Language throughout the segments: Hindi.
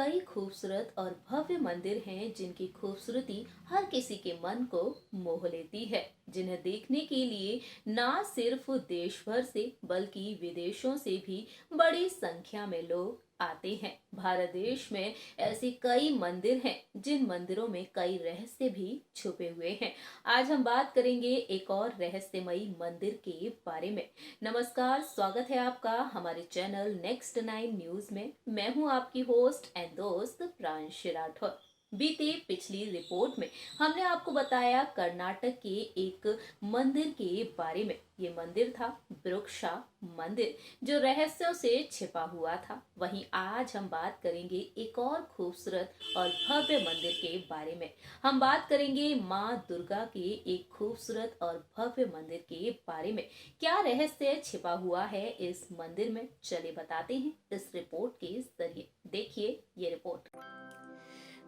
कई खूबसूरत और भव्य मंदिर हैं जिनकी खूबसूरती हर किसी के मन को मोह लेती है, जिन्हें देखने के लिए न सिर्फ देश भर से बल्कि विदेशों से भी बड़ी संख्या में लोग आते हैं। भारत देश में ऐसे कई मंदिर हैं जिन मंदिरों में कई रहस्य भी छुपे हुए हैं। आज हम बात करेंगे एक और रहस्यमयी मंदिर के बारे में। नमस्कार, स्वागत है आपका हमारे चैनल नेक्स्ट 9 न्यूज में। मैं हूं आपकी होस्ट एंड दोस्त प्रांशी राठौर। बीते पिछली रिपोर्ट में हमने आपको बताया कर्नाटक के एक मंदिर के बारे में। ये मंदिर था वृक्षा मंदिर, जो रहस्यों से छिपा हुआ था। वहीं आज हम बात करेंगे एक और खूबसूरत और भव्य मंदिर के बारे में। हम बात करेंगे माँ दुर्गा के एक खूबसूरत और भव्य मंदिर के बारे में। क्या रहस्य छिपा हुआ है इस मंदिर में, चलिए बताते हैं इस रिपोर्ट के जरिए। देखिए ये रिपोर्ट।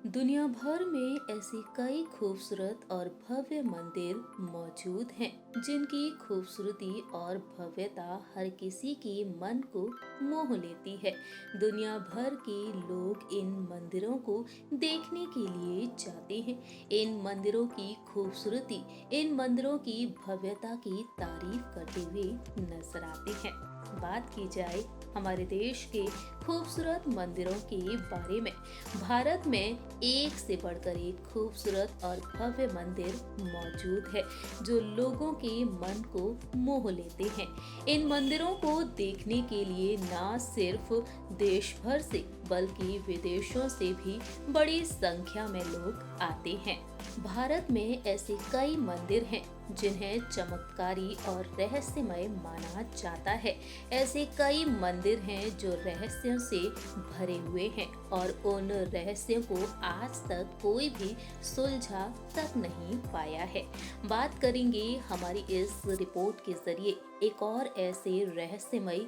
दुनिया भर में ऐसे कई खूबसूरत और भव्य मंदिर मौजूद हैं जिनकी खूबसूरती और भव्यता हर किसी के मन को मोह लेती है। दुनिया भर के लोग इन मंदिरों को देखने के लिए जाते हैं। इन मंदिरों की खूबसूरती, इन मंदिरों की भव्यता की तारीफ करते हुए नजर आते हैं। बात की जाए हमारे देश के खूबसूरत मंदिरों के बारे में, भारत में एक से बढ़कर एक खूबसूरत और भव्य मंदिर मौजूद है जो लोगों के मन को मोह लेते हैं। इन मंदिरों को देखने के लिए न सिर्फ देश भर से बल्कि विदेशों से भी बड़ी संख्या में लोग आते हैं। भारत में ऐसे कई मंदिर हैं जिन्हें चमत्कारी और रहस्यमय माना जाता है। ऐसे कई मंदिर हैं जो रहस्यों से भरे हुए हैं और उन रहस्यों को आज तक कोई भी सुलझा तक नहीं पाया है। बात करेंगे हमारी इस रिपोर्ट के जरिए एक और ऐसे रहस्यमय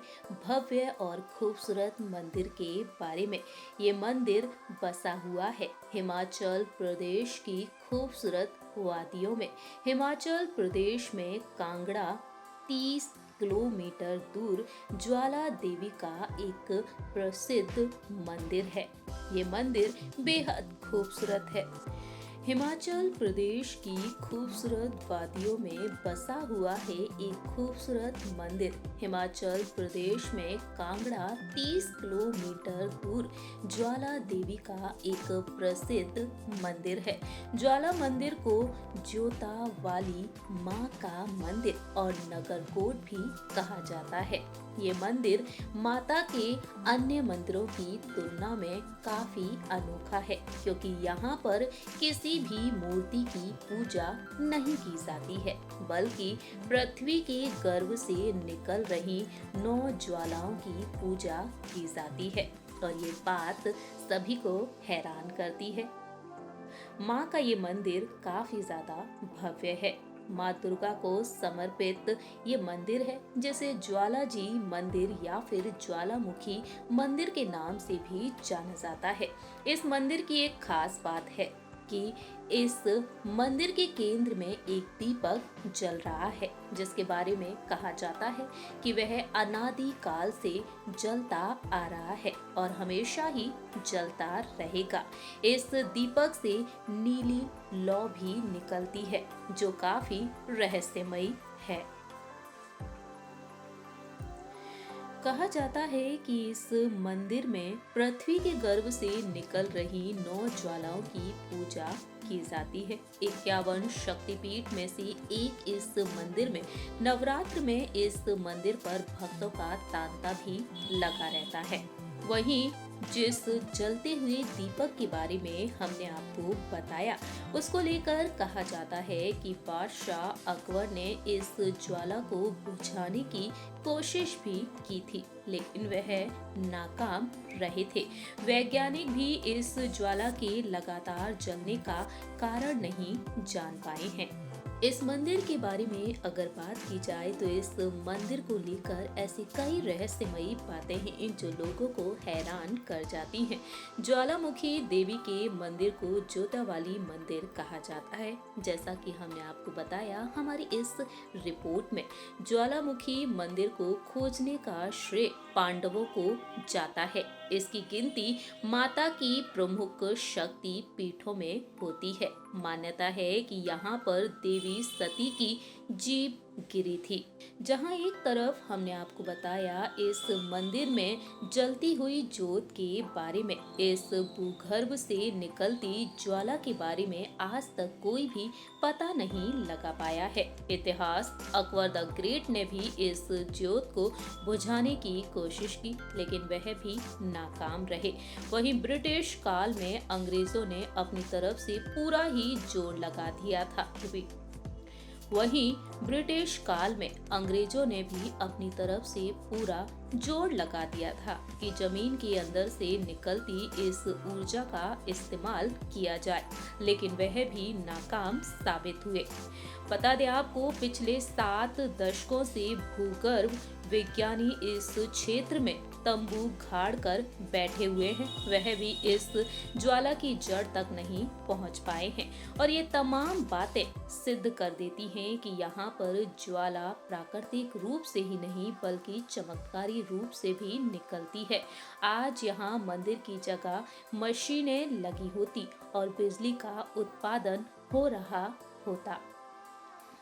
भव्य और खूबसूरत मंदिर के बारे में। ये मंदिर बसा हुआ है हिमाचल प्रदेश की खूबसूरत वादियों में। हिमाचल प्रदेश में कांगड़ा 30 किलोमीटर दूर ज्वाला देवी का एक प्रसिद्ध मंदिर है। ये मंदिर बेहद खूबसूरत है। हिमाचल प्रदेश की खूबसूरत वादियों में बसा हुआ है एक खूबसूरत मंदिर। हिमाचल प्रदेश में कांगड़ा 30 किलोमीटर दूर ज्वाला देवी का एक प्रसिद्ध मंदिर है। ज्वाला मंदिर को ज्योता वाली माँ का मंदिर और नगरकोट भी कहा जाता है। ये मंदिर माता के अन्य मंदिरों की तुलना में काफी अनोखा है क्योंकि यहाँ पर किसी भी मूर्ति की पूजा नहीं की जाती है, बल्कि पृथ्वी के गर्भ से निकल रही 9 ज्वालाओं की पूजा की जाती है। और ये बात सभी को हैरान करती है। माँ का ये मंदिर काफी ज्यादा भव्य है। माँ दुर्गा को समर्पित ये मंदिर है, जिसे ज्वाला जी मंदिर या फिर ज्वालामुखी मंदिर के नाम से भी जाना जाता है। इस मंदिर की एक खास बात है कि इस मंदिर के केंद्र में एक दीपक जल रहा है, जिसके बारे में कहा जाता है कि वह अनादि काल से जलता आ रहा है और हमेशा ही जलता रहेगा। इस दीपक से नीली लौ भी निकलती है जो काफी रहस्यमयी है। कहा जाता है कि इस मंदिर में पृथ्वी के गर्भ से निकल रही 9 ज्वालाओं की पूजा की जाती है। 51 शक्तिपीठ में से एक इस मंदिर में नवरात्र में इस मंदिर पर भक्तों का तांता भी लगा रहता है। वहीं जिस जलते हुए दीपक के बारे में हमने आपको बताया, उसको लेकर कहा जाता है कि बादशाह अकबर ने इस ज्वाला को बुझाने की कोशिश भी की थी, लेकिन वह नाकाम रहे थे। वैज्ञानिक भी इस ज्वाला के लगातार जलने का कारण नहीं जान पाए हैं। इस मंदिर के बारे में अगर बात की जाए तो इस मंदिर को लेकर ऐसी कई रहस्यमयी बातें हैं जो लोगों को हैरान कर जाती हैं। ज्वालामुखी देवी के मंदिर को ज्योता वाली मंदिर कहा जाता है। जैसा कि हमने आपको बताया हमारी इस रिपोर्ट में, ज्वालामुखी मंदिर को खोजने का श्रेय पांडवों को जाता है। इसकी गिनती माता की प्रमुख शक्ति पीठों में होती है। मान्यता है कि यहाँ पर देवी सती की जीभ गिरी थी। जहाँ एक तरफ हमने आपको बताया इस मंदिर में जलती हुई ज्योत के बारे में, इस भूगर्भ से निकलती ज्वाला के बारे में आज तक कोई भी पता नहीं लगा पाया है। इतिहास अकबर द ग्रेट ने भी इस ज्योत को बुझाने की कोशिश की, लेकिन वह भी नाकाम रहे। वहीं ब्रिटिश काल में अंग्रेजों ने अपनी तरफ से पूरा ही जोर लगा दिया था। वहीं ब्रिटिश काल में अंग्रेजों ने भी अपनी तरफ से पूरा जोर लगा दिया था कि जमीन के अंदर से निकलती इस ऊर्जा का इस्तेमाल किया जाए, लेकिन वह भी नाकाम साबित हुए। बता दें आपको, पिछले 7 दशकों से भूगर्भ विज्ञानी इस क्षेत्र में तंबू गाड़ कर बैठे हुए हैं। वह भी इस ज्वाला की जड़ तक नहीं पहुंच पाए हैं और ये तमाम बातें सिद्ध कर देती हैं कि यहाँ पर ज्वाला प्राकृतिक रूप से ही नहीं बल्कि चमत्कारी रूप से भी निकलती है। आज यहाँ मंदिर की जगह मशीनें लगी होती और बिजली का उत्पादन हो रहा होता।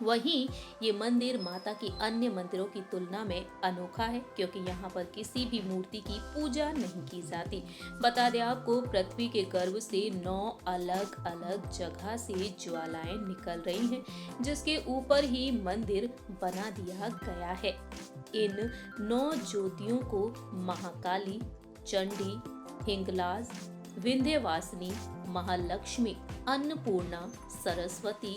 वहीं ये मंदिर माता की अन्य मंदिरों की तुलना में अनोखा है, क्योंकि यहाँ पर किसी भी मूर्ति की पूजा नहीं की जाती। बता दें आपको, पृथ्वी के गर्भ से 9 अलग अलग जगह से ज्वालाएं निकल रही हैं, जिसके ऊपर ही मंदिर बना दिया गया है। इन 9 ज्योतियों को महाकाली, चंडी, हिंगलाज, विंध्यवासिनी, महालक्ष्मी, अन्नपूर्णा, सरस्वती,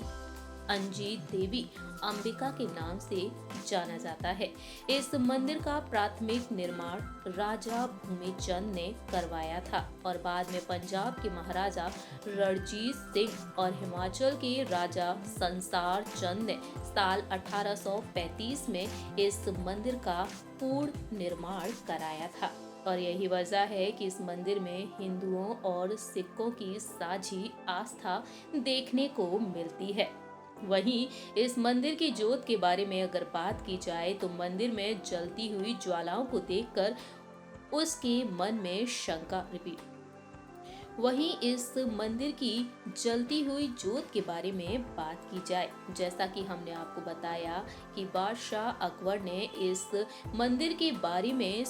अंजी देवी, अंबिका के नाम से जाना जाता है। इस मंदिर का प्राथमिक निर्माण राजा भूमिचंद ने करवाया था और बाद में पंजाब के महाराजा रणजीत सिंह और हिमाचल के राजा संसार चंद ने साल 1835 में इस मंदिर का पूर्ण निर्माण कराया था। और यही वजह है कि इस मंदिर में हिंदुओं और सिखों की साझी आस्था देखने को मिलती है। वहीं इस मंदिर की ज्योत के बारे में अगर बात की जाए तो मंदिर में जलती हुई ज्वालाओं को देखकर उसके मन में शंका वहीं इस मंदिर की जलती हुई ज्योत के बारे में बात की जाए, जैसा कि हमने आपको बताया कि बादशाह अकबर ने इस मंदिर के बारे में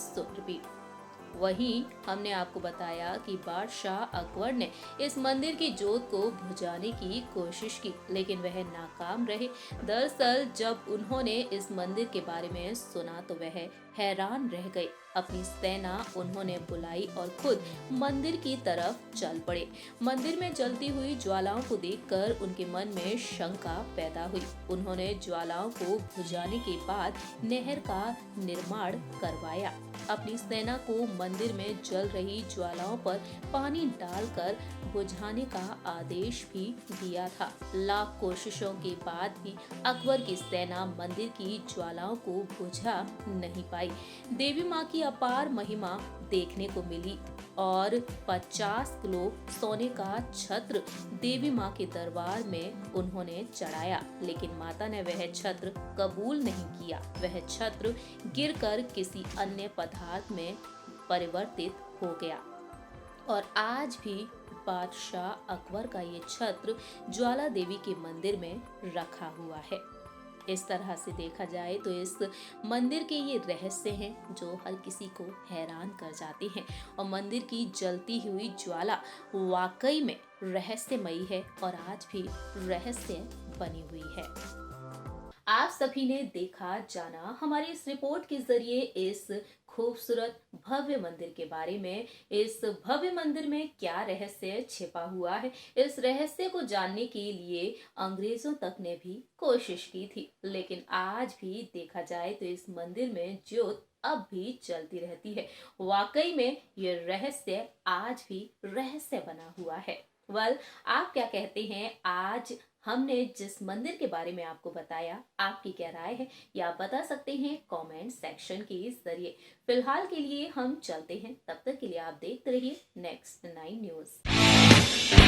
वहीं हमने आपको बताया कि बादशाह अकबर ने इस मंदिर की ज्योत को बुझाने की कोशिश की, लेकिन वह नाकाम रहे। दरअसल जब उन्होंने इस मंदिर के बारे में सुना तो वह हैरान रह गए। अपनी सेना उन्होंने बुलाई और खुद मंदिर की तरफ चल पड़े। मंदिर में जलती हुई ज्वालाओं को देखकर उनके मन में शंका पैदा हुई। उन्होंने ज्वालाओं को बुझाने के बाद नहर का निर्माण करवाया। अपनी सेना को मंदिर में जल रही ज्वालाओं पर पानी डालकर बुझाने का आदेश भी दिया था। लाख कोशिशों के बाद भी अकबर की सेना मंदिर की ज्वालाओं को बुझा नहीं पाई। देवी माँ की अपार महिमा देखने को मिली और 50 किलो सोने का छत्र देवी माँ के दरबार में उन्होंने चढ़ाया, लेकिन माता ने वह छत्र कबूल नहीं किया। वह छत्र गिरकर किसी अन्य पदार्थ में परिवर्तित हो गया और आज भी बादशाह अकबर का ये छत्र ज्वाला देवी के मंदिर में रखा हुआ है। इस तरह से देखा जाए तो इस मंदिर के ये रहस्य हैं जो हर किसी को हैरान कर जाते हैं और मंदिर की जलती हुई ज्वाला वाकई में रहस्यमयी है और आज भी रहस्य बनी हुई है। आप सभी ने देखा जाना हमारी इस रिपोर्ट के जरिए इस खूबसूरत भव्य मंदिर के बारे में। इस भव्य मंदिर में क्या रहस्य छिपा हुआ है, इस रहस्य को जानने के लिए अंग्रेजों तक ने भी कोशिश की थी, लेकिन आज भी देखा जाए तो इस मंदिर में ज्योत अब भी चलती रहती है। वाकई में ये रहस्य आज भी रहस्य बना हुआ है। आप क्या कहते हैं? आज हमने जिस मंदिर के बारे में आपको बताया, आपकी क्या राय है या आप बता सकते हैं कमेंट सेक्शन के जरिए। फिलहाल के लिए हम चलते हैं, तब तक के लिए आप देखते रहिए नेक्स्ट 9 न्यूज।